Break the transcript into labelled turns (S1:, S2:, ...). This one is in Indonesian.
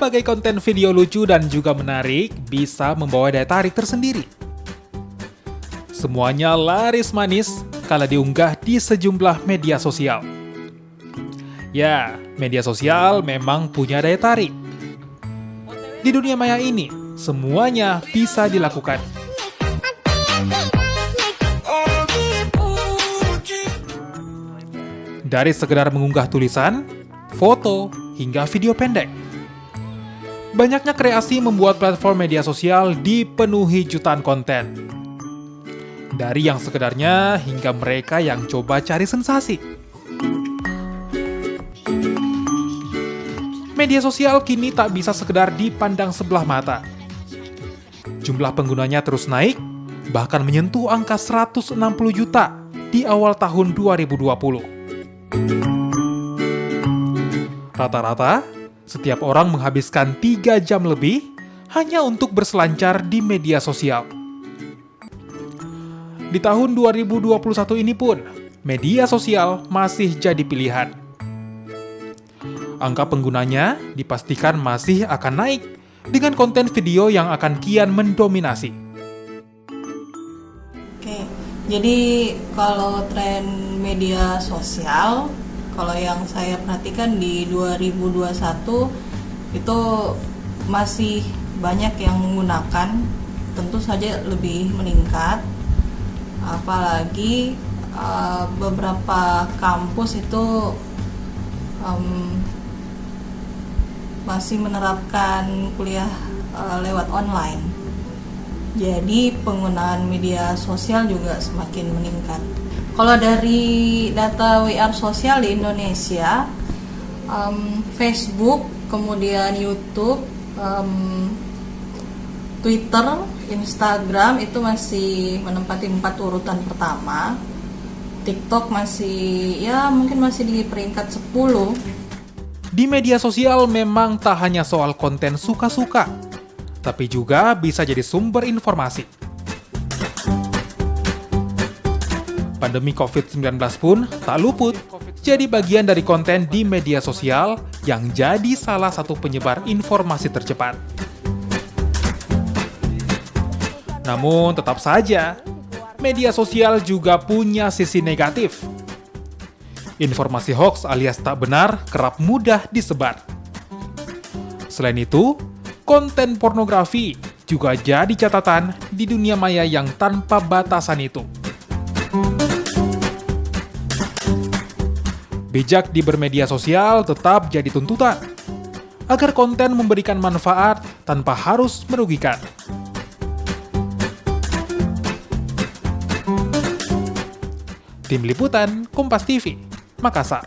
S1: Berbagai konten video lucu dan juga menarik bisa membawa daya tarik tersendiri. Semuanya laris manis kala diunggah di sejumlah media sosial. Ya, media sosial memang punya daya tarik. Di dunia maya ini, semuanya bisa dilakukan. Dari sekedar mengunggah tulisan, foto, hingga video pendek. Banyaknya kreasi membuat platform media sosial dipenuhi jutaan konten. Dari yang sekedarnya hingga mereka yang coba cari sensasi. Media sosial kini tak bisa sekedar dipandang sebelah mata. Jumlah penggunanya terus naik, bahkan menyentuh angka 160 juta di awal tahun 2020. Rata-rata, setiap orang menghabiskan 3 jam lebih hanya untuk berselancar di media sosial. Di tahun 2021 ini pun, media sosial masih jadi pilihan. Angka penggunanya dipastikan masih akan naik dengan konten video yang akan kian mendominasi.
S2: Oke, jadi kalau tren media sosial, kalau yang saya perhatikan di 2021 itu masih banyak yang menggunakan, tentu saja lebih meningkat. Apalagi beberapa kampus itu masih menerapkan kuliah lewat online. Jadi penggunaan media sosial juga semakin meningkat. Kalau dari data WR sosial di Indonesia, Facebook, kemudian YouTube, Twitter, Instagram itu masih menempati 4 urutan pertama. TikTok mungkin masih di peringkat 10.
S1: Di media sosial memang tak hanya soal konten suka-suka, tapi juga bisa jadi sumber informasi. Pandemi COVID-19 pun tak luput jadi bagian dari konten di media sosial yang jadi salah satu penyebar informasi tercepat. Namun tetap saja, media sosial juga punya sisi negatif. Informasi hoaks alias tak benar kerap mudah disebar. Selain itu, konten pornografi juga jadi catatan di dunia maya yang tanpa batasan itu. Bijak di bermedia sosial tetap jadi tuntutan, agar konten memberikan manfaat tanpa harus merugikan. Tim Liputan Kompas TV, Makassar.